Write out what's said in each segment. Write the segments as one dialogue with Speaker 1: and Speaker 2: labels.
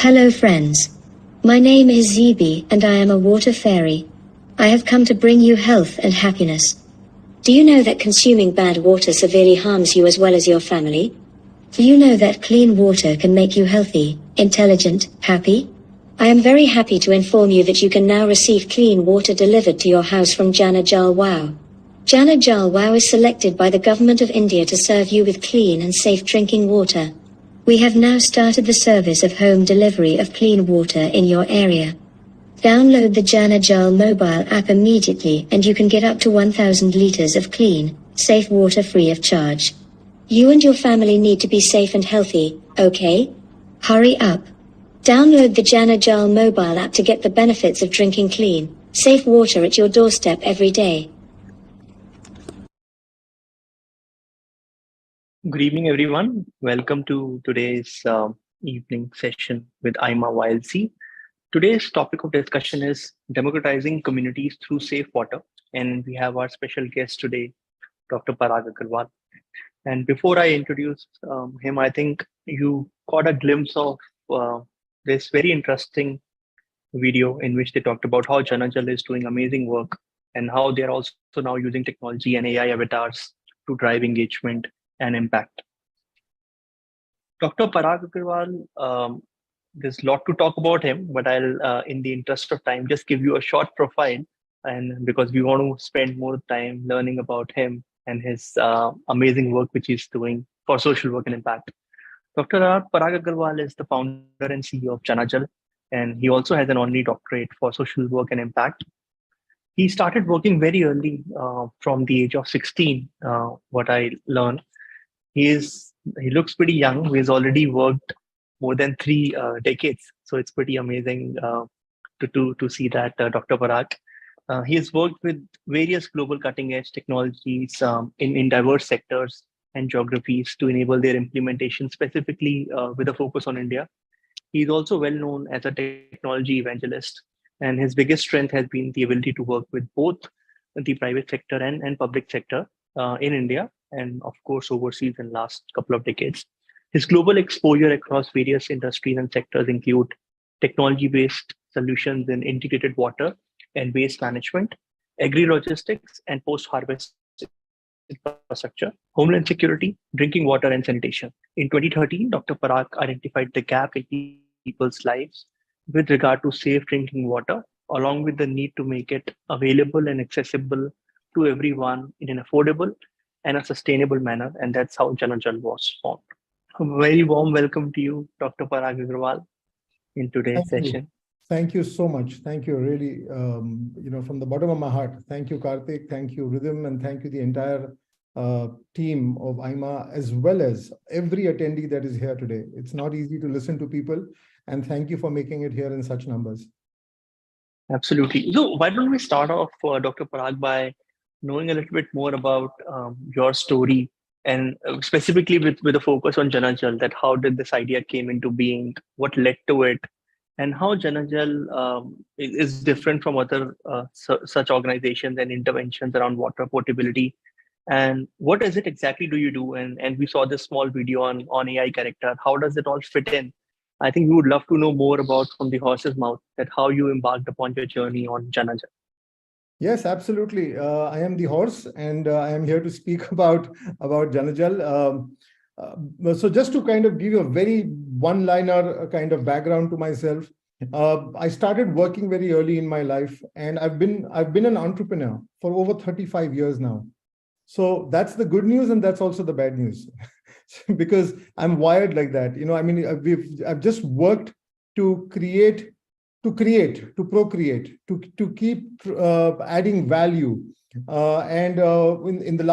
Speaker 1: Hello friends. My name is Zibi and I am a water fairy. I have come to bring you health and happiness. Do you know that consuming bad water severely harms you as well as your family? Do you know that clean water can make you healthy, intelligent, happy? I am very happy to inform you that you can now receive clean water delivered to your house from Jana Jal Wow. Jana Jal Wow is selected by the Government of India to serve you with clean and safe drinking water. We have now started the service of home delivery of clean water in your area. Download the Jana Jal mobile app immediately and you can get up to 1000 liters of clean, safe water free of charge. You and your family need to be safe and healthy, okay? Hurry up. Download the Jana Jal mobile app to get the benefits of drinking clean, safe water at your doorstep every day.
Speaker 2: Good evening, everyone. Welcome to today's evening session with Aima YLC. Today's topic of discussion is democratizing communities through safe water. And we have our special guest today, Dr. Parag Agarwal. And before I introduce him, I think you caught a glimpse of this very interesting video in which they talked about how Jana Jal is doing amazing work and how they're also now using technology and AI avatars to drive engagement and impact. Dr. Parag Agarwal, there's a lot to talk about him, but I'll, in the interest of time, just give you a short profile. And because we want to spend more time learning about him and his amazing work which he's doing for social work and impact. Dr. Parag Agarwal is the founder and CEO of Jana Jal, and he also has an honorary doctorate for social work and impact. He started working very early, from the age of 16, what I learned. He looks pretty young. He's already worked more than 3 decades, so it's pretty amazing to see that, Dr. Parag. He has worked with various global cutting edge technologies in diverse sectors and geographies to enable their implementation, specifically with a focus on India. He's also well known as a technology evangelist, and his biggest strength has been the ability to work with both the private sector and public sector in India, and of course overseas in last couple of decades. His global exposure across various industries and sectors include technology-based solutions in integrated water and waste management, agri-logistics and post-harvest infrastructure, homeland security, drinking water and sanitation. In 2013, Dr. Parag identified the gap in people's lives with regard to safe drinking water, along with the need to make it available and accessible to everyone in an affordable and a sustainable manner. And that's how Jana Jal was formed. A very warm welcome to you, Dr. Parag Agarwal, in today's
Speaker 3: Thank you.
Speaker 2: session.
Speaker 3: Thank you so much. Thank you, really, from the bottom of my heart. Thank you, Karthik. Thank you, Rhythm, and thank you, the entire team of AIMA, as well as every attendee that is here today. It's not easy to listen to people, and thank you for making it here in such numbers.
Speaker 2: Absolutely. So why don't we start off, Dr. Parag, by knowing a little bit more about your story, and specifically with a focus on Jana Jal, that how did this idea came into being, what led to it, and how Jana Jal is different from other such organizations and interventions around water portability, and what is it exactly do you do? And we saw this small video on AI character. How does it all fit in? I think we would love to know more about from the horse's mouth that how you embarked upon your journey on Jana Jal.
Speaker 3: Yes, absolutely. I am the horse, and I am here to speak about Jana Jal. So just to kind of give you a very one-liner kind of background to myself, I started working very early in my life, and I've been an entrepreneur for over 35 years now. So that's the good news, and that's also the bad news, because I'm wired like that. I've just worked to create, to procreate, to keep adding value. In the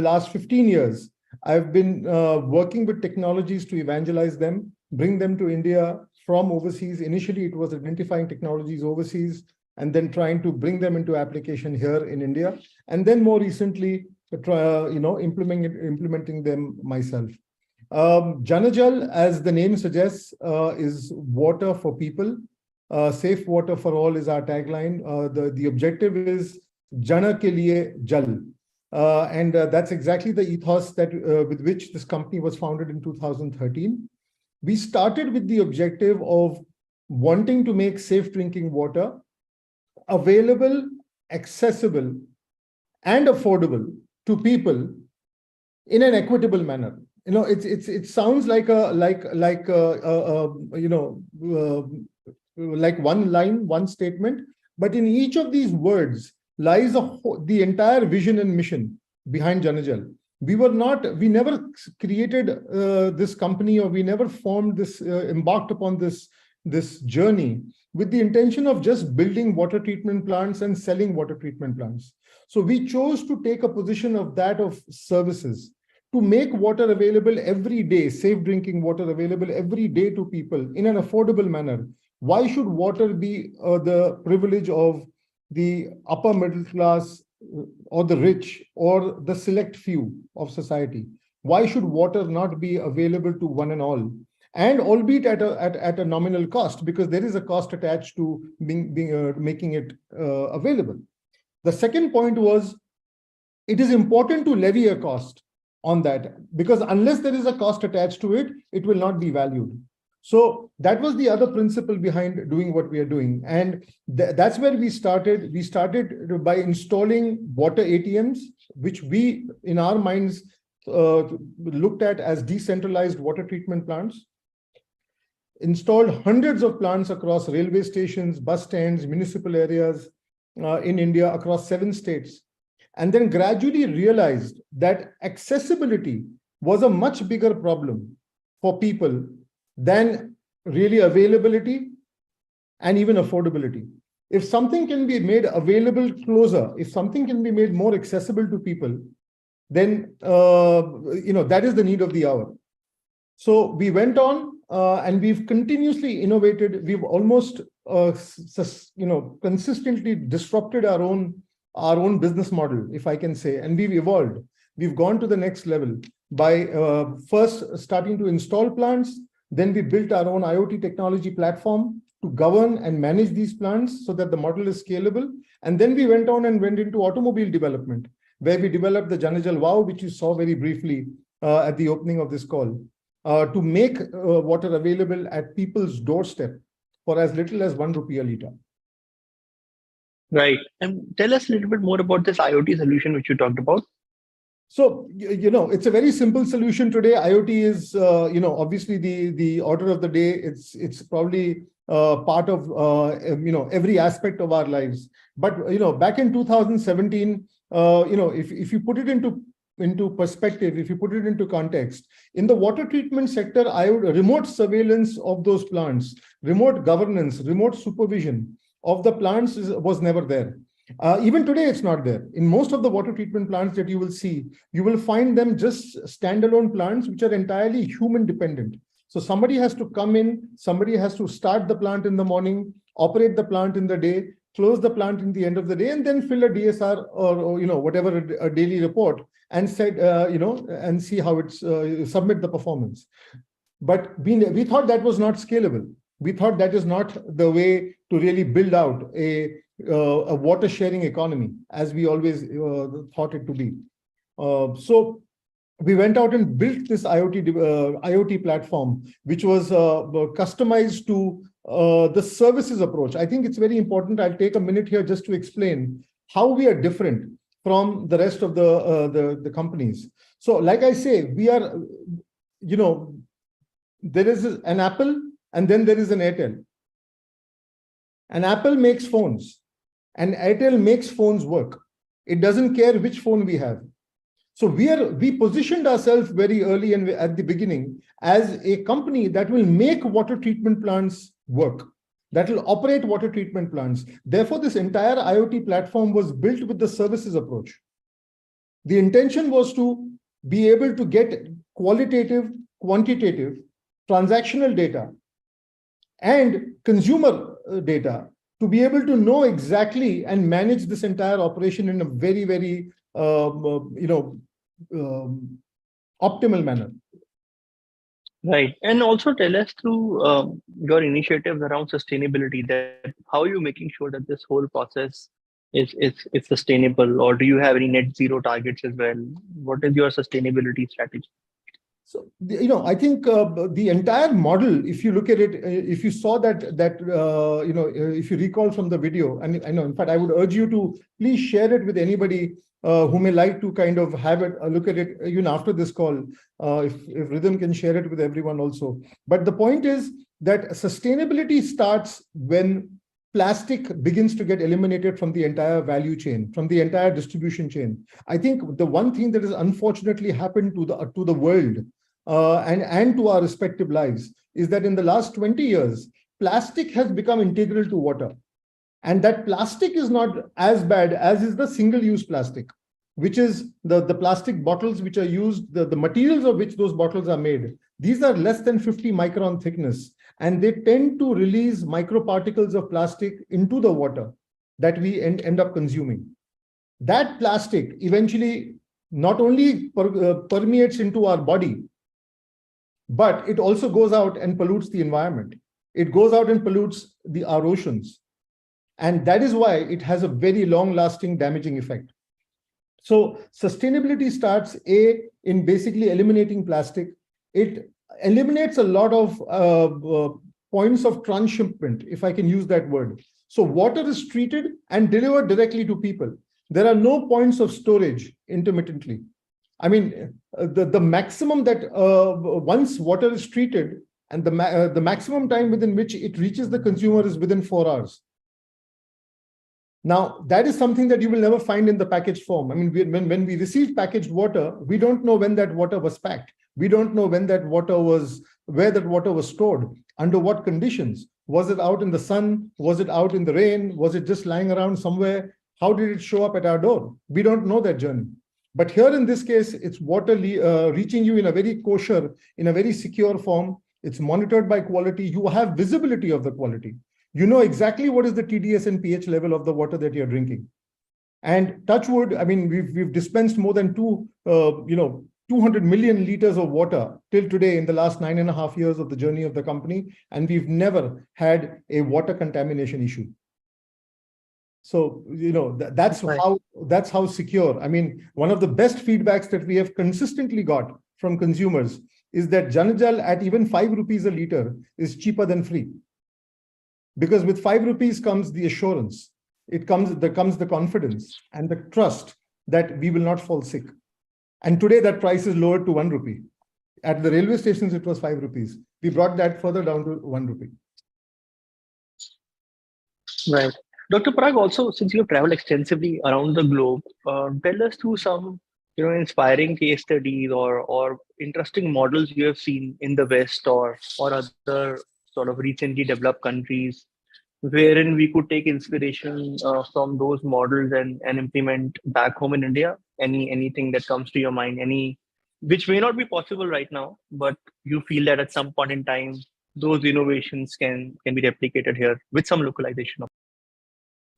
Speaker 3: last 15 years, I've been working with technologies to evangelize them, bring them to India from overseas. Initially, it was identifying technologies overseas and then trying to bring them into application here in India. And then more recently, implementing them myself. Jana Jal, as the name suggests, is water for people. Safe water for all is our tagline. The objective is Jana ke liye Jal. And that's exactly the ethos that with which this company was founded in 2013. We started with the objective of wanting to make safe drinking water available, accessible, and affordable to people in an equitable manner. It sounds like like one line, one statement, but in each of these words lies the entire vision and mission behind Janajal. We never created this company, or we never formed this, embarked upon this journey with the intention of just building water treatment plants and selling water treatment plants. So we chose to take a position of that of services, to make water available every day, safe drinking water available every day to people in an affordable manner. Why should water be the privilege of the upper middle class or the rich or the select few of society? Why should water not be available to one and all? And albeit at a nominal cost, because there is a cost attached to making it available. The second point was, it is important to levy a cost on that, because unless there is a cost attached to it, it will not be valued. So that was the other principle behind doing what we are doing. And that's where we started. We started by installing water ATMs, which we, in our minds, looked at as decentralized water treatment plants. Installed hundreds of plants across railway stations, bus stands, municipal areas in India, across 7 states. And then gradually realized that accessibility was a much bigger problem for people than really availability and even affordability. If something can be made available closer, if something can be made more accessible to people, then that is the need of the hour. So we went on and we've continuously innovated. We've almost consistently disrupted our own business model, if I can say, and we've evolved. We've gone to the next level by first starting to install plants. Then we built our own IoT technology platform to govern and manage these plants so that the model is scalable. And then we went on and went into automobile development, where we developed the Janajal Wow, which you saw very briefly at the opening of this call, to make water available at people's doorstep for as little as 1 rupee a litre.
Speaker 2: Right. And tell us a little bit more about this IoT solution which you talked about.
Speaker 3: So, it's a very simple solution today. IoT is, obviously the order of the day. It's probably part of, every aspect of our lives. But, back in 2017, if you put it into perspective, if you put it into context, in the water treatment sector, remote surveillance of those plants, remote governance, remote supervision of the plants was never there. Even today, it's not there. In most of the water treatment plants that you will see, you will find them just standalone plants, which are entirely human dependent. So somebody has to come in, somebody has to start the plant in the morning, operate the plant in the day, close the plant in the end of the day, and then fill a DSR or whatever, a daily report, and said, and see how it's submit the performance. But we thought that was not scalable. We thought that is not the way to really build out a water sharing economy, as we always thought it to be. So we went out and built this IoT platform, which was customized to the services approach. I think it's very important. I'll take a minute here just to explain how we are different from the rest of the companies. So, like I say, we are, there is an Apple and then there is an Airtel. An Apple makes phones and Airtel makes phones work. It doesn't care which phone we have. So we positioned ourselves very early and at the beginning as a company that will make water treatment plants work, that will operate water treatment plants. Therefore, this entire IoT platform was built with the services approach. The intention was to be able to get qualitative, quantitative, transactional data and consumer data to be able to know exactly and manage this entire operation in a very, very optimal manner.
Speaker 2: Right. And also tell us through your initiatives around sustainability, that how are you making sure that this whole process is sustainable, or do you have any net zero targets as well? What is your sustainability strategy?
Speaker 3: So, I think the entire model, if you look at it, if you saw if you recall from the video, and I know, in fact, I would urge you to please share it with anybody who may like to kind of have it, look at it even after this call, if Rhythm can share it with everyone also. But the point is that sustainability starts when plastic begins to get eliminated from the entire value chain, from the entire distribution chain. I think the one thing that has unfortunately happened to the world and to our respective lives is that in the last 20 years, plastic has become integral to water. And that plastic is not as bad as is the single-use plastic, which is the plastic bottles which are used, the materials of which those bottles are made. These are less than 50 micron thickness, and they tend to release microparticles of plastic into the water that we end up consuming. That plastic eventually not only permeates into our body, but it also goes out and pollutes the environment. It goes out and pollutes our oceans. And that is why it has a very long-lasting damaging effect. So sustainability starts, in basically eliminating plastic. It eliminates a lot of points of transshipment, if I can use that word. So water is treated and delivered directly to people. There are no points of storage intermittently. I mean, the maximum that once water is treated, and the maximum time within which it reaches the consumer is within 4 hours. Now, that is something that you will never find in the packaged form. I mean, when we receive packaged water, we don't know when that water was packed. We don't know when that water was, where that water was stored, under what conditions. Was it out in the sun? Was it out in the rain? Was it just lying around somewhere? How did it show up at our door? We don't know that journey. But here in this case, it's water reaching you in a very kosher, in a very secure form. It's monitored by quality. You have visibility of the quality. You know exactly what is the TDS and pH level of the water that you're drinking. And touch wood, I mean, we've dispensed more than 200 million liters of water till today in the last 9.5 years of the journey of the company. And we've never had a water contamination issue. So, that's how secure. I mean, one of the best feedbacks that we have consistently got from consumers is that Janajal at even 5 rupees a liter is cheaper than free. Because with 5 rupees comes the assurance, there comes the confidence and the trust that we will not fall sick. And today that price is lowered to 1 rupee. At the railway stations, it was 5 rupees. We brought that further down to 1 rupee.
Speaker 2: Right. Dr. Parag, also, since you have traveled extensively around the globe, tell us through some inspiring case studies or interesting models you have seen in the West or other sort of recently developed countries, wherein we could take inspiration from those models and implement back home in India. Anything that comes to your mind, which may not be possible right now, but you feel that at some point in time, those innovations can be replicated here with some localization.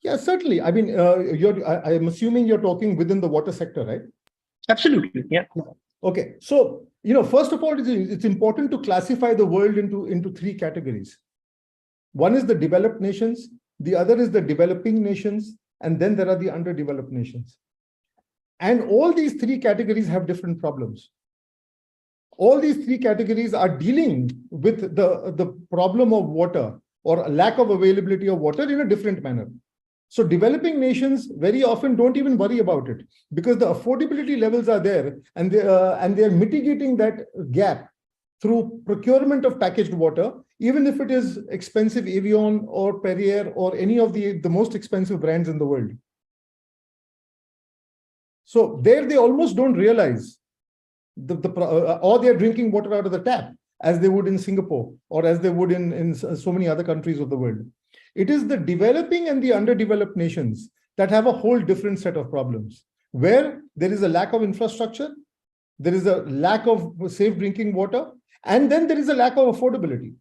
Speaker 3: Yeah, certainly. I mean, I'm assuming you're talking within the water sector, right?
Speaker 2: Absolutely. Yeah.
Speaker 3: Okay. So, first of all, it's important to classify the world into 3 categories. One is the developed nations, the other is the developing nations, and then there are the underdeveloped nations. And all these 3 categories have different problems. All these 3 categories are dealing with the problem of water or lack of availability of water in a different manner. So developing nations very often don't even worry about it because the affordability levels are there, and they're mitigating that gap through procurement of packaged water, even if it is expensive Evian or Perrier or any of the most expensive brands in the world. So there they almost don't realize or they're drinking water out of the tap as they would in Singapore or as they would in so many other countries of the world. It is the developing and the underdeveloped nations that have a whole different set of problems, where there is a lack of infrastructure, there is a lack of safe drinking water, and then there is a lack of affordability.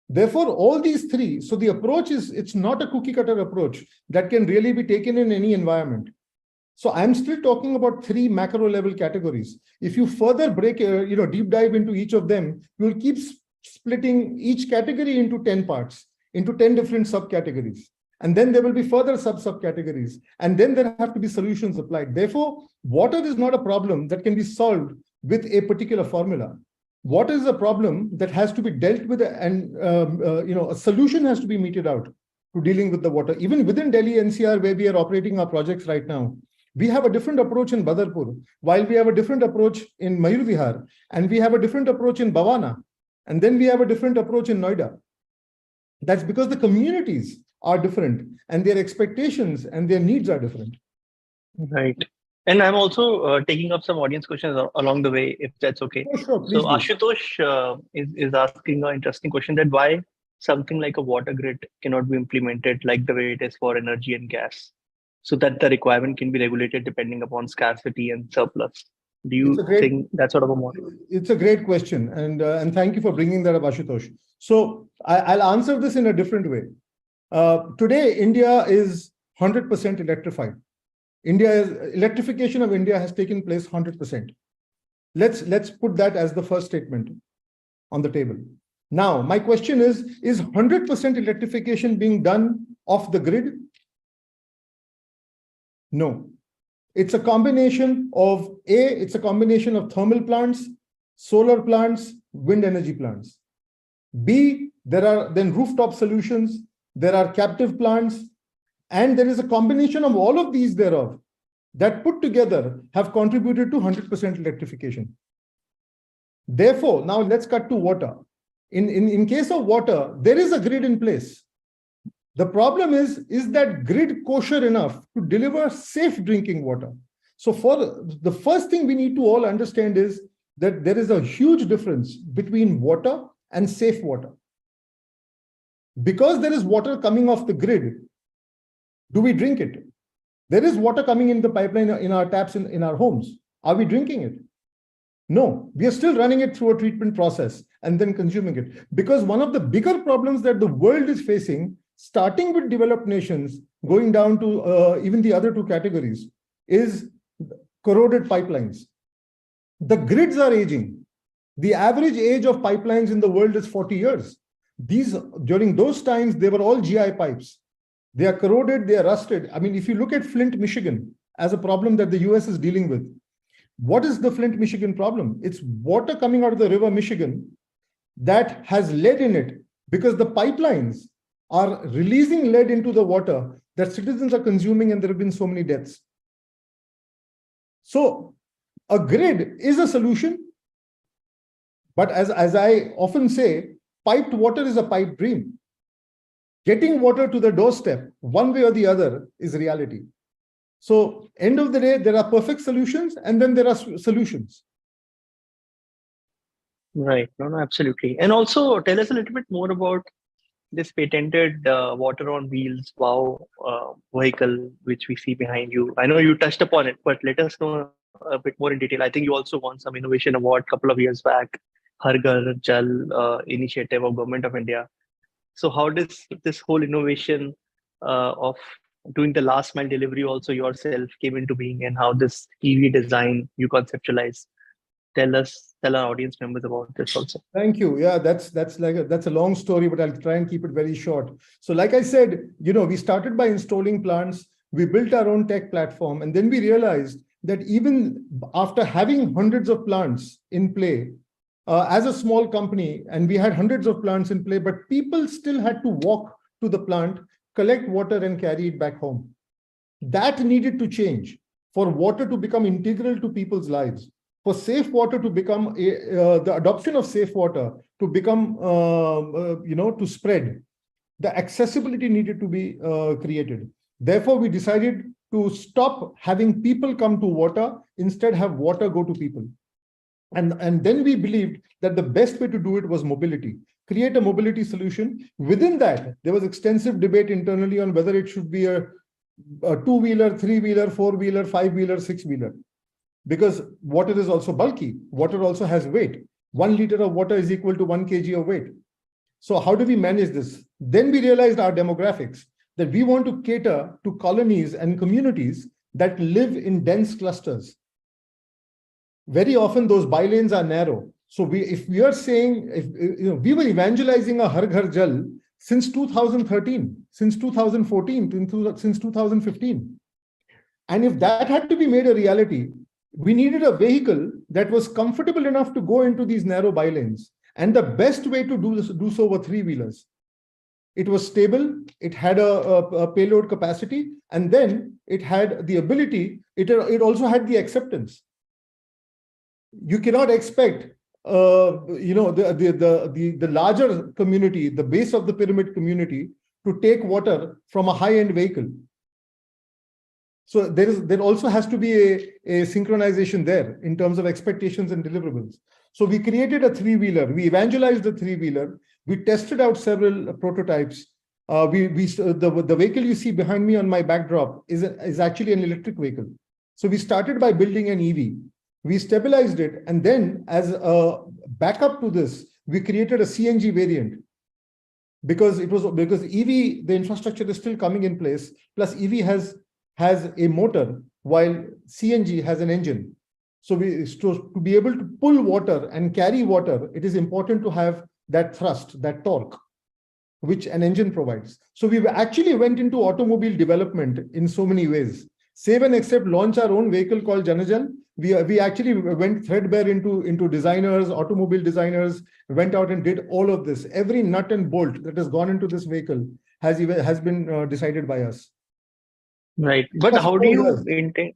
Speaker 3: Therefore, all these 3, so the approach it's not a cookie cutter approach that can really be taken in any environment. So I'm still talking about 3 macro level categories. If you further break, deep dive into each of them, you'll keep splitting each category into 10 parts, into 10 different subcategories. And then there will be further subcategories. And then there have to be solutions applied. Therefore, water is not a problem that can be solved with a particular formula. Water is a problem that has to be dealt with, and a solution has to be meted out to dealing with the water. Even within Delhi NCR, where we are operating our projects right now, we have a different approach in Badarpur, while we have a different approach in Mayur Vihar, and we have a different approach in Bhawana, and then we have a different approach in Noida. That's because the communities are different and their expectations and their needs are different.
Speaker 2: Right. And I'm also taking up some audience questions along the way, if that's okay.
Speaker 3: Oh, sure,
Speaker 2: so Ashutosh is asking an interesting question, that why something like a water grid cannot be implemented like the way it is for energy and gas, so that the requirement can be regulated depending upon scarcity and surplus. Do you think that sort of a model?
Speaker 3: It's a great question. And thank you for bringing that up, Ashutosh. So I'll answer this in a different way. Today, India is 100% electrified. Electrification of India has taken place 100%. Let's put that as the first statement on the table. Now, my question is 100% electrification being done off the grid? No. It's a combination of it's a combination of thermal plants, solar plants, wind energy plants. B, there are then rooftop solutions, there are captive plants, and there is a combination of all of these thereof that put together have contributed to 100% electrification. Therefore, now let's cut to water. In case of water, there is a grid in place. The problem is that grid kosher enough to deliver safe drinking water? So for the first thing we need to all understand is that there is a huge difference between water and safe water. Because there is water coming off the grid, do we drink it? There is water coming in the pipeline in our taps in our homes. Are we drinking it? No, we are still running it through a treatment process and then consuming it. Because one of the bigger problems that the world is facing, starting with developed nations, going down to even the other two categories, is corroded pipelines. The grids are aging. The average age of pipelines in the world is 40 years. During those times, they were all GI pipes. They are corroded, they are rusted. I mean, if you look at Flint, Michigan, as a problem that the US is dealing with, what is the Flint, Michigan problem? It's water coming out of the river Michigan that has lead in it because the pipelines are releasing lead into the water that citizens are consuming, and there have been so many deaths. So a grid is a solution, but as I often say, piped water is a pipe dream. Getting water to the doorstep, one way or the other, is reality. So end of the day, there are perfect solutions, and then there are solutions.
Speaker 2: Right. No, absolutely. And also tell us a little bit more about this patented water on wheels WOW vehicle, which we see behind you. I know you touched upon it, but let us know a bit more in detail. I think you also won some innovation award a couple of years back, Har Ghar Jal initiative of Government of India. So how does this whole innovation of doing the last mile delivery also yourself came into being, and how this EV design you conceptualize? Tell our audience members about this also.
Speaker 3: Thank you. Yeah, that's a long story, but I'll try and keep it very short. So like I said, we started by installing plants, we built our own tech platform, and then we realized that even after having hundreds of plants in play, as a small company, and we had hundreds of plants in play, but people still had to walk to the plant, collect water, and carry it back home. That needed to change for water to become integral to people's lives. For safe water to become the adoption of safe water to become to spread, the accessibility needed to be created. Therefore, we decided to stop having people come to water, instead have water go to people. And then we believed that the best way to do it was mobility. Create a mobility solution. Within that, there was extensive debate internally on whether it should be a two-wheeler, three-wheeler, four-wheeler, five-wheeler, six-wheeler. Because water is also bulky. Water also has weight. 1 liter of water is equal to 1 kg of weight. So how do we manage this? Then we realized our demographics, that we want to cater to colonies and communities that live in dense clusters. Very often those bylanes are narrow. So if we were evangelizing a Har Ghar Jal since 2013, since 2014, since 2015. And if that had to be made a reality, we needed a vehicle that was comfortable enough to go into these narrow bylanes. And the best way to do so were three-wheelers. It was stable, it had a payload capacity, and then it had the ability, it also had the acceptance. You cannot expect the larger community, the base of the pyramid community, to take water from a high-end vehicle. So there also has to be a synchronization there in terms of expectations and deliverables. So we created a three-wheeler, we evangelized the three-wheeler, we tested out several prototypes. The vehicle you see behind me on my backdrop is actually an electric vehicle. So we started by building an EV. We stabilized it, and then as a backup to this, we created a CNG variant because EV, the infrastructure is still coming in place. Plus, EV has a motor, while CNG has an engine. So to be able to pull water and carry water, it is important to have that thrust, that torque, which an engine provides. So we actually went into automobile development in so many ways. Save and except launch our own vehicle called Janajal, we actually went threadbare into designers, automobile designers, went out and did all of this. Every nut and bolt that has gone into this vehicle has been decided by us.
Speaker 2: Right. But how do you intend?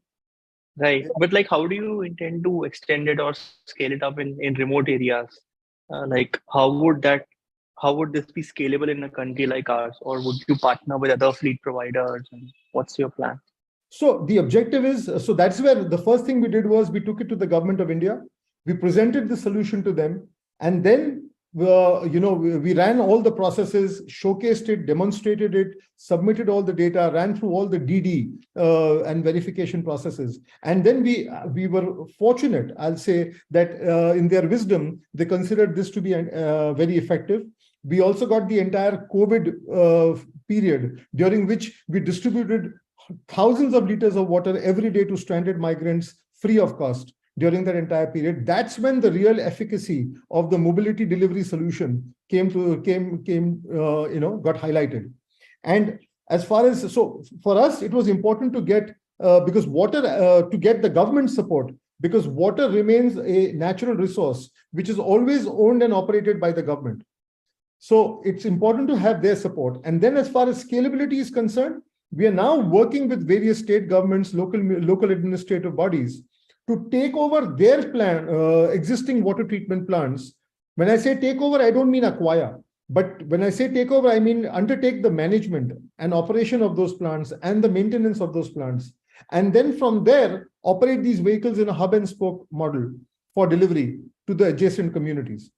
Speaker 2: Right. But like, how do you intend to extend it or scale it up in remote areas? Like, how would this be scalable in a country like ours? Or would you partner with other fleet providers? And what's your plan?
Speaker 3: So the objective is, so that's where the first thing we did was we took it to the government of India. We presented the solution to them. And then, we ran all the processes, showcased it, demonstrated it, submitted all the data, ran through all the DD and verification processes. And then we were fortunate, I'll say, that in their wisdom, they considered this to be very effective. We also got the entire COVID period, during which we distributed thousands of liters of water every day to stranded migrants free of cost during that entire period. That's when the real efficacy of the mobility delivery solution got highlighted. And as far as, so for us, it was important to get, because water, to get the government support, because water remains a natural resource, which is always owned and operated by the government. So it's important to have their support. And then as far as scalability is concerned, we are now working with various state governments, local administrative bodies to take over their existing water treatment plants. When I say take over, I don't mean acquire. But when I say take over, I mean undertake the management and operation of those plants and the maintenance of those plants. And then from there, operate these vehicles in a hub and spoke model for delivery to the adjacent communities.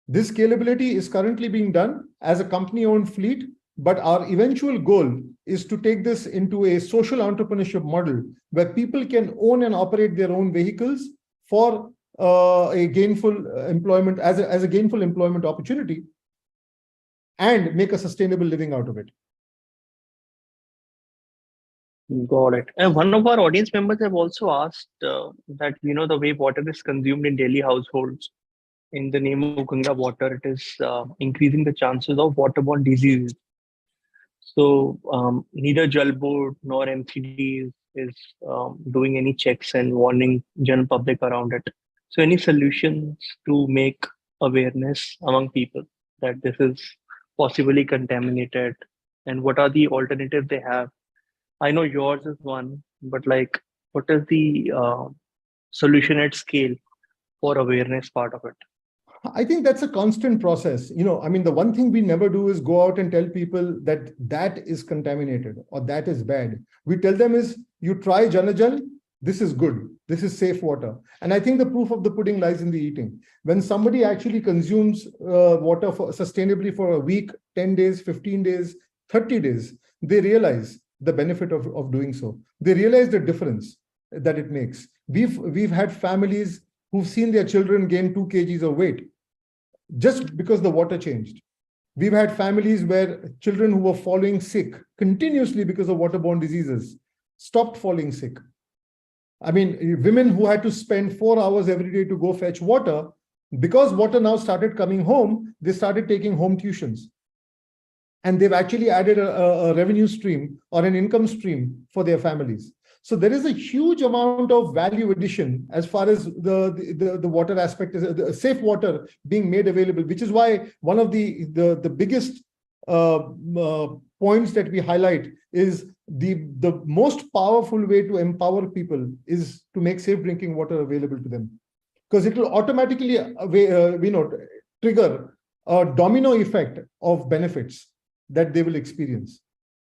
Speaker 3: This scalability is currently being done as a company-owned fleet, but our eventual goal is to take this into a social entrepreneurship model where people can own and operate their own vehicles for a gainful employment, as a gainful employment opportunity, and make a sustainable living out of it.
Speaker 2: Got it. And one of our audience members have also asked that, the way water is consumed in daily households, in the name of Ganga water, it is increasing the chances of waterborne diseases. So neither Jal Board nor MCD is doing any checks and warning general public around it. So any solutions to make awareness among people that this is possibly contaminated, and what are the alternatives they have? I know yours is one, but like, what is the solution at scale for awareness part of it?
Speaker 3: I think that's a constant process. The one thing we never do is go out and tell people that is contaminated or that is bad. We tell them is, you try Janajal, this is good, this is safe water. And I think the proof of the pudding lies in the eating. When somebody actually consumes water sustainably for a week, 10 days, 15 days, 30 days, they realize the benefit of doing so. They realize the difference that it makes. We've had families who've seen their children gain 2 kgs of weight just because the water changed. We've had families where children who were falling sick continuously because of waterborne diseases stopped falling sick. Women who had to spend 4 hours every day to go fetch water, because water now started coming home, they started taking home tuitions. and they've actually added a revenue stream or an income stream for their families. So there is a huge amount of value addition as far as the water aspect is, the safe water being made available, which is why one of the biggest points that we highlight is the most powerful way to empower people is to make safe drinking water available to them, because it will automatically trigger a domino effect of benefits that they will experience.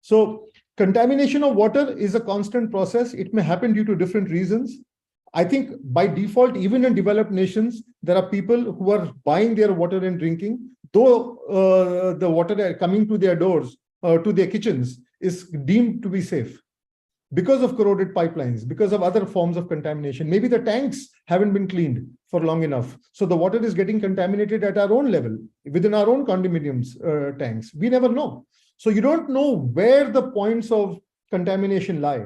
Speaker 3: So contamination of water is a constant process. It may happen due to different reasons. I think by default, even in developed nations, there are people who are buying their water and drinking, though the water coming to their doors, to their kitchens, is deemed to be safe because of corroded pipelines, because of other forms of contamination. Maybe the tanks haven't been cleaned for long enough. So the water is getting contaminated at our own level, within our own condominiums tanks. We never know. So you don't know where the points of contamination lie.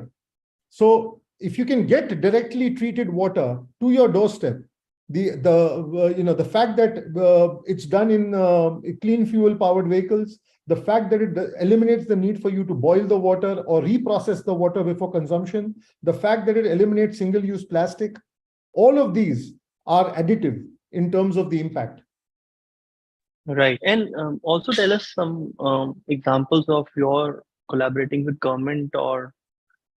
Speaker 3: So if you can get directly treated water to your doorstep, the fact that it's done in clean fuel powered vehicles, the fact that it eliminates the need for you to boil the water or reprocess the water before consumption, the fact that it eliminates single-use plastic, all of these are additive in terms of the impact.
Speaker 2: Right. And also tell us some examples of your collaborating with government, or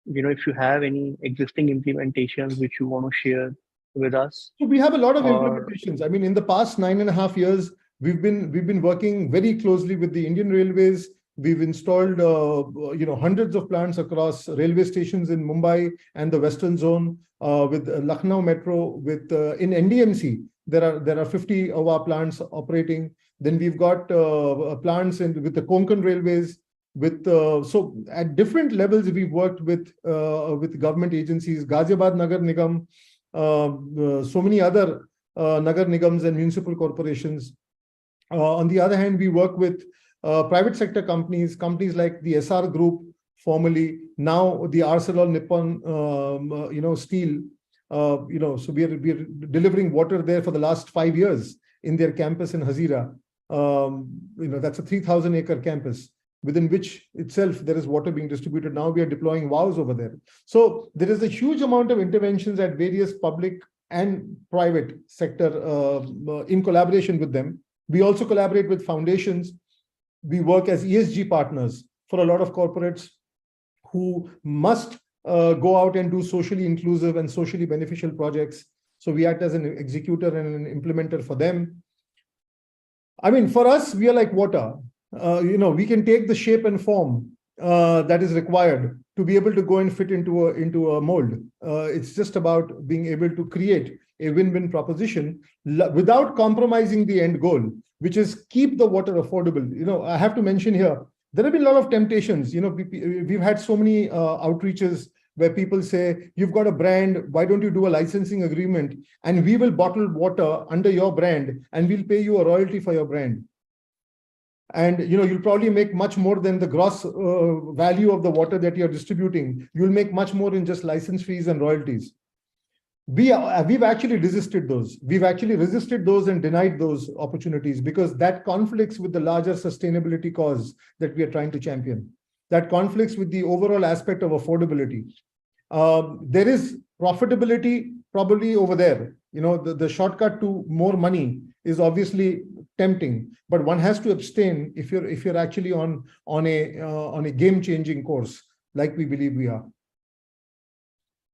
Speaker 2: if you have any existing implementations which you want to share with us.
Speaker 3: So we have a lot of implementations. I mean, in the past 9.5 years, we've been working very closely with the Indian Railways. We've installed hundreds of plants across railway stations in Mumbai and the Western Zone, with Lucknow Metro, with in NDMC. There are 50 of our plants operating. Then we've got plants with the Konkan Railways. So at different levels, we've worked with government agencies, Ghaziabad Nagar Nigam, so many other Nagar Nigams and municipal corporations. On the other hand, we work with private sector companies like the SR Group, formerly, now the ArcelorMittal Nippon, steel. So we are delivering water there for the last 5 years in their campus in Hazira. That's a 3,000-acre campus, within which itself there is water being distributed. Now we are deploying WOWs over there. So there is a huge amount of interventions at various public and private sector in collaboration with them. We also collaborate with foundations. We work as ESG partners for a lot of corporates who must go out and do socially inclusive and socially beneficial projects. So we act as an executor and an implementer for them. I mean, for us, we are like water. We can take the shape and form that is required to be able to go and fit into a mold. It's just about being able to create a win-win proposition without compromising the end goal, which is keep the water affordable. I have to mention here, there have been a lot of temptations. We've had so many outreaches where people say, you've got a brand, why don't you do a licensing agreement and we will bottle water under your brand and we'll pay you a royalty for your brand. And you'll probably make much more than the gross value of the water that you're distributing. You'll make much more in just license fees and royalties. We've actually resisted those. We've actually resisted those and denied those opportunities because that conflicts with the larger sustainability cause that we are trying to champion. That conflicts with the overall aspect of affordability. There is profitability probably over there. The shortcut to more money is obviously tempting, but one has to abstain if you're actually on a game-changing course, like we believe we are.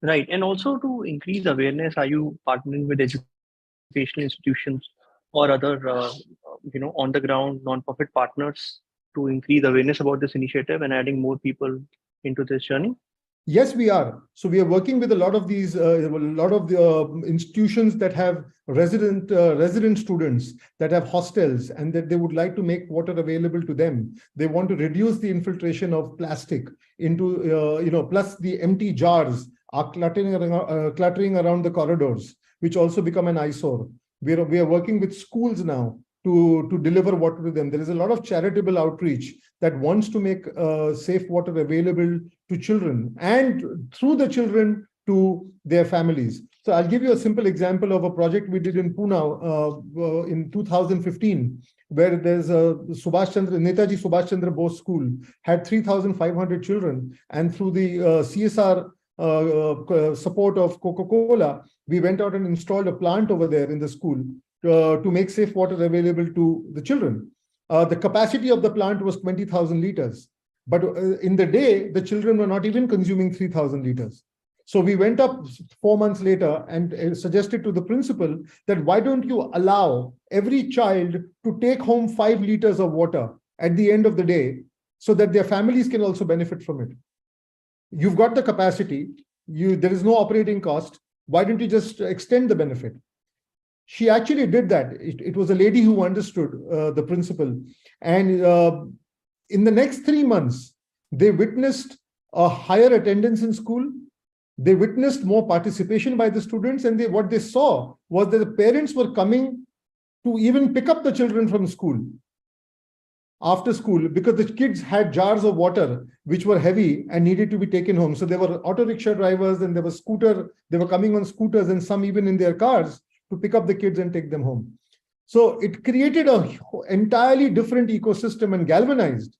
Speaker 2: Right, and also to increase awareness, are you partnering with educational institutions or other, on the ground non-profit partners to increase awareness about this initiative and adding more people into this journey?
Speaker 3: Yes, we are. So we are working with a lot of these, institutions that have resident students, that have hostels, and that they would like to make water available to them. They want to reduce the infiltration of plastic into, plus the empty jars are cluttering around the corridors, which also become an eyesore. We are working with schools now to deliver water to them. There is a lot of charitable outreach that wants to make safe water available to children and through the children to their families. So I'll give you a simple example of a project we did in Pune in 2015, where there's a Netaji Subhash Chandra Bose School, had 3,500 children. And through the CSR support of Coca-Cola, we went out and installed a plant over there in the school to make safe water available to the children. The capacity of the plant was 20,000 liters. But in the day, the children were not even consuming 3,000 liters. So we went up 4 months later and suggested to the principal that why don't you allow every child to take home 5 liters of water at the end of the day so that their families can also benefit from it. You've got the capacity, there is no operating cost. Why don't you just extend the benefit? She actually did that. It was a lady who understood, the principal. And in the next 3 months, they witnessed a higher attendance in school. They witnessed more participation by the students. And what they saw was that the parents were coming to even pick up the children from school, after school, because the kids had jars of water which were heavy and needed to be taken home. So there were auto rickshaw drivers and there were coming on scooters and some even in their cars to pick up the kids and take them home. So it created an entirely different ecosystem and galvanized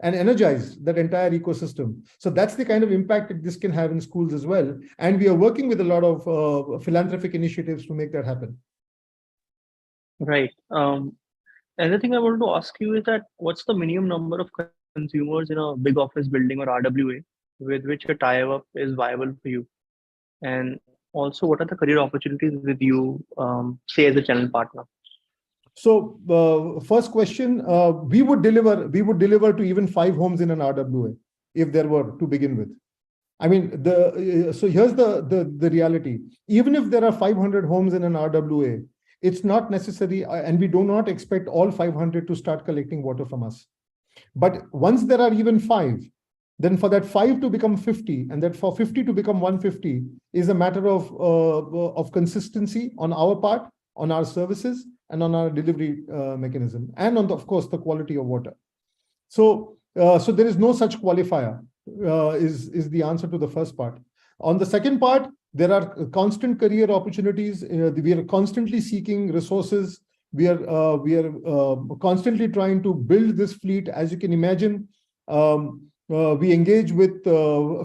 Speaker 3: and energized that entire ecosystem. So that's the kind of impact that this can have in schools as well. And we are working with a lot of philanthropic initiatives to make that happen.
Speaker 2: Right. Another thing I wanted to ask you is that what's the minimum number of consumers in a big office building or RWA with which a tie-up is viable for you? And also, what are the career opportunities with you, say, as a channel partner?
Speaker 3: So, first question, we would deliver to even 5 homes in an RWA if there were to begin with. I mean, so here's the reality. Even if there are 500 homes in an RWA, it's not necessary, and we do not expect all 500 to start collecting water from us. But once there are even 5, then for that 5 to become 50, and that for 50 to become 150 is a matter of consistency on our part, on our services, and on our delivery mechanism, and on, of course, the quality of water. So there is no such qualifier, is the answer to the first part. On the second part, there are constant career opportunities. We are constantly seeking resources. We are constantly trying to build this fleet. As you can imagine, we engage with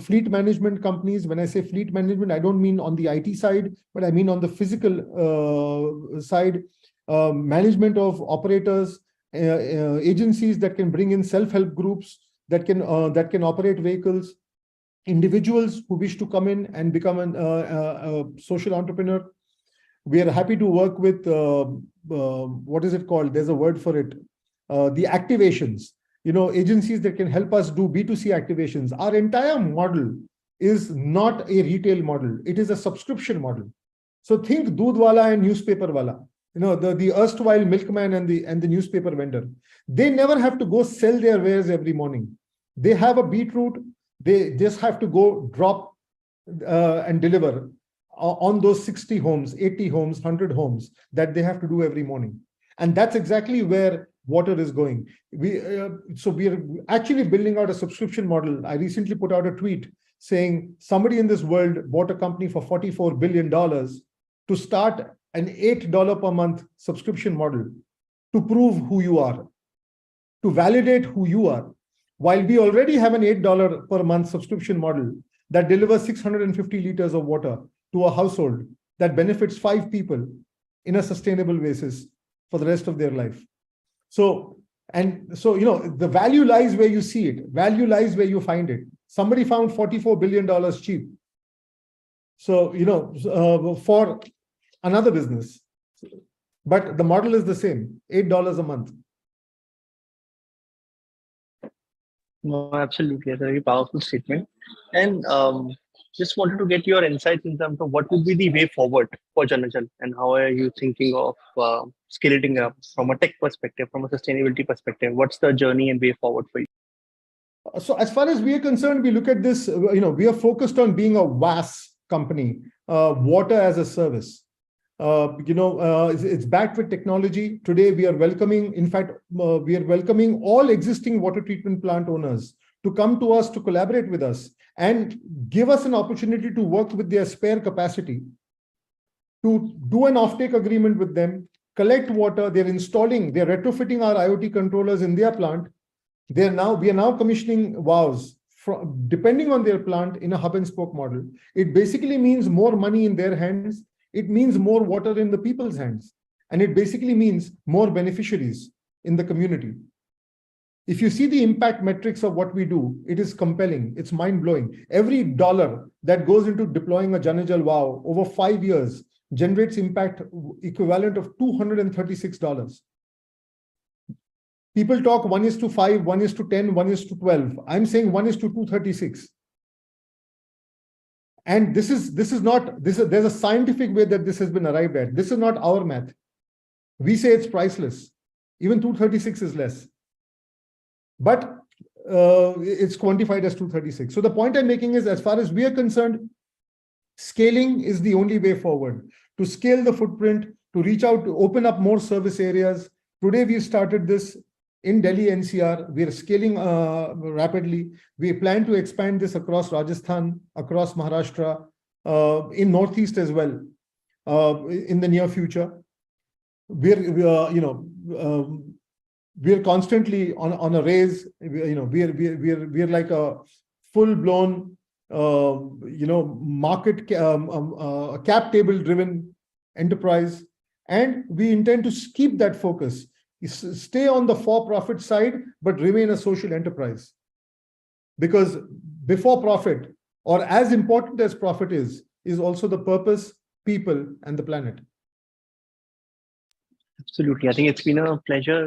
Speaker 3: fleet management companies. When I say fleet management, I don't mean on the IT side, but I mean on the physical side. Management of operators, agencies that can bring in self-help groups that can operate vehicles, individuals who wish to come in and become a social entrepreneur. We are happy to work with what is it called? There's a word for it. The activations. Agencies that can help us do B2C activations. Our entire model is not a retail model. It is a subscription model. So think Doodhwala and newspaper wala. The erstwhile milkman and the newspaper vendor. They never have to go sell their wares every morning. They have a beat route. They just have to go drop and deliver on those 60 homes, 80 homes, 100 homes that they have to do every morning. And that's exactly where water is going. So we are actually building out a subscription model. I recently put out a tweet saying somebody in this world bought a company for $44 billion to start an $8 per month subscription model to prove who you are, to validate who you are. While we already have an $8 per month subscription model that delivers 650 liters of water to a household that benefits 5 people in a sustainable basis for the rest of their life. So the value lies where you see it. Value lies where you find it. Somebody found $44 billion cheap. So, for another business, but the model is the same, $8 a month.
Speaker 2: No, absolutely. That's a very powerful statement. And just wanted to get your insights in terms of what would be the way forward for Janajal, and how are you thinking of scaling up from a tech perspective, from a sustainability perspective? What's the journey and way forward for you?
Speaker 3: So as far as we are concerned, we look at this, we are focused on being a WaaS company, water as a service. It's backed with technology. Today, we are welcoming, we are welcoming all existing water treatment plant owners to come to us, to collaborate with us, and give us an opportunity to work with their spare capacity to do an offtake agreement with them, collect water. They're retrofitting our IoT controllers in their plant. We are now commissioning WOWs depending on their plant in a hub and spoke model. It basically means more money in their hands. It means more water in the people's hands. And it basically means more beneficiaries in the community. If you see the impact metrics of what we do, it is compelling. It's mind-blowing. Every dollar that goes into deploying a Janajal WOW over 5 years generates impact equivalent of $236. People talk 1:5, 1:10, 1:12. I'm saying 1:236. And there's a scientific way that this has been arrived at. This is not our math. We say it's priceless. Even 236 is less. But it's quantified as 236. So the point I'm making is, as far as we are concerned, scaling is the only way forward. To scale the footprint, to reach out, to open up more service areas. Today we started this in Delhi NCR. We are scaling rapidly. We plan to expand this across Rajasthan, across Maharashtra, in Northeast as well, in the near future. We're constantly on a raise. We're like a full-blown, market cap table driven enterprise, and we intend to keep that focus. Stay on the for-profit side, but remain a social enterprise. Because before profit, or as important as profit is also the purpose, people, and the planet.
Speaker 2: Absolutely. I think it's been a pleasure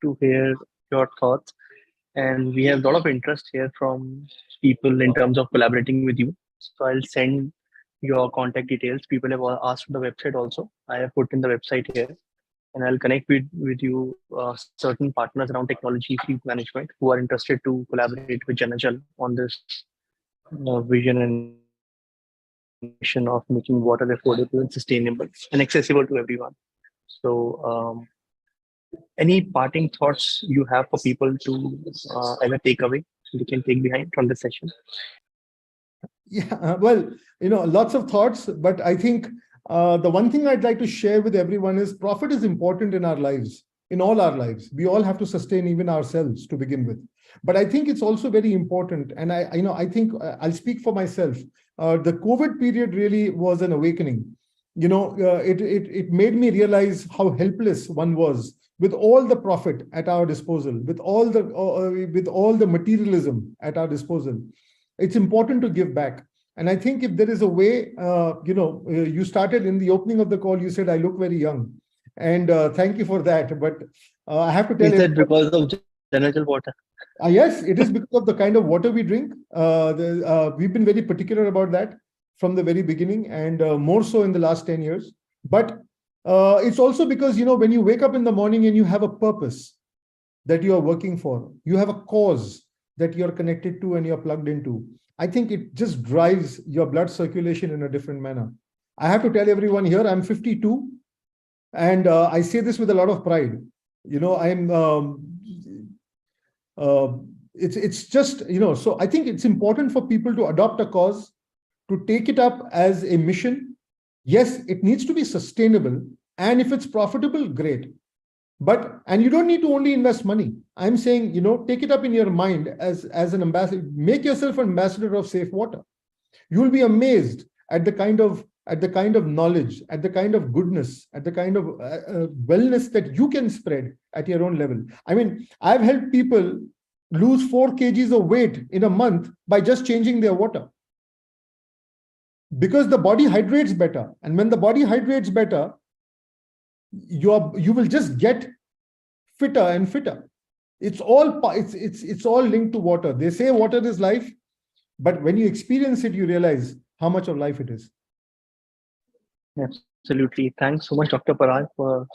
Speaker 2: to hear your thoughts. And we have a lot of interest here from people in terms of collaborating with you. So I'll send your contact details. People have asked for the website also. I have put in the website here. And I'll connect with you certain partners around technology fleet management who are interested to collaborate with Janajal on this vision and mission of making water affordable and sustainable and accessible to everyone. So any parting thoughts you have for people to as a takeaway they can take behind from this session?
Speaker 3: Yeah, well, lots of thoughts, but I think the one thing I'd like to share with everyone is profit is important in our lives, in all our lives. We all have to sustain even ourselves to begin with. But I think it's also very important. And I think I'll speak for myself. The COVID period really was an awakening. It made me realize how helpless one was with all the profit at our disposal, with all the materialism at our disposal. It's important to give back. And I think if there is a way, you started in the opening of the call, you said, I look very young. And thank you for that. But I have to tell you.
Speaker 2: Is that because of Janajal water?
Speaker 3: Yes, it is because of the kind of water we drink. We've been very particular about that from the very beginning, and more so in the last 10 years. But it's also because, when you wake up in the morning and you have a purpose that you are working for, you have a cause that you're connected to and you're plugged into, I think it just drives your blood circulation in a different manner. I have to tell everyone here, I'm 52, and I say this with a lot of pride. It's just, so I think it's important for people to adopt a cause, to take it up as a mission. Yes, it needs to be sustainable. And if it's profitable, great. And you don't need to only invest money. I'm saying, take it up in your mind as an ambassador, make yourself an ambassador of safe water. You'll be amazed at the kind of knowledge, at the kind of goodness, at the kind of wellness that you can spread at your own level. I mean, I've helped people lose 4 kgs of weight in a month by just changing their water. Because the body hydrates better. And when the body hydrates better, you will just get fitter and fitter. It's all linked to water. They say water is life, but when you experience it, you realize how much of life it is.
Speaker 2: Absolutely. Thanks so much, Dr. Parag, for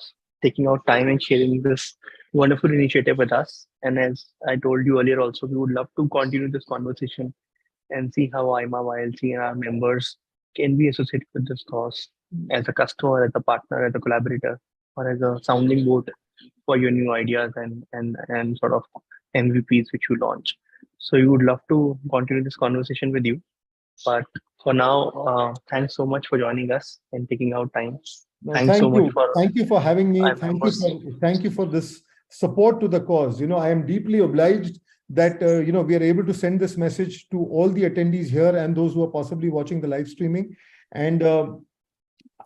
Speaker 2: taking out time and sharing this wonderful initiative with us. And as I told you earlier also, we would love to continue this conversation and see how IMA YLC and our members can be associated with this cause as a customer, as a partner, as a collaborator, or as a sounding board for your new ideas and sort of MVPs which you launch. So we would love to continue this conversation with you. But for now, thanks so much for joining us and taking out time.
Speaker 3: No,
Speaker 2: Thanks so much for
Speaker 3: thank you for having me.
Speaker 2: I'm
Speaker 3: Thank you for this support to the cause. I am deeply obliged that we are able to send this message to all the attendees here and those who are possibly watching the live streaming. And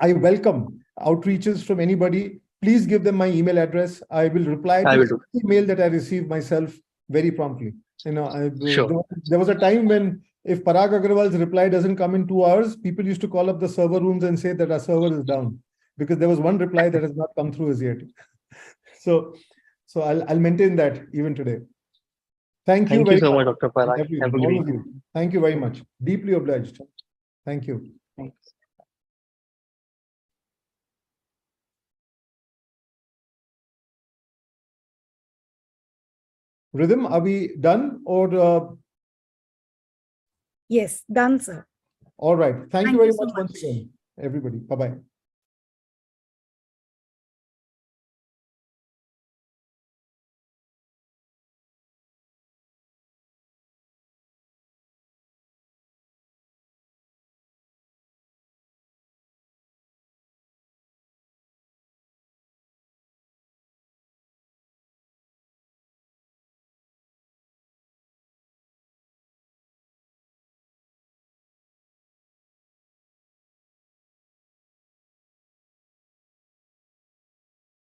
Speaker 3: I welcome outreaches from anybody. Please give them my email address. I will reply to the email that I receive myself very promptly.
Speaker 2: Sure.
Speaker 3: There was a time when if Parag Agrawal's reply doesn't come in 2 hours, people used to call up the server rooms and say that our server is down because there was one reply that has not come through as yet. So I'll maintain that even today. Thank you very
Speaker 2: so
Speaker 3: much,
Speaker 2: Dr. Parag. Have a great
Speaker 3: all of you. Thank you very much. Deeply obliged. Thank you.
Speaker 2: Thanks.
Speaker 3: Rhythm, are we done or?
Speaker 4: Yes, done, sir.
Speaker 3: All right. Thank you very much
Speaker 4: so much.
Speaker 3: once again, everybody. Bye-bye.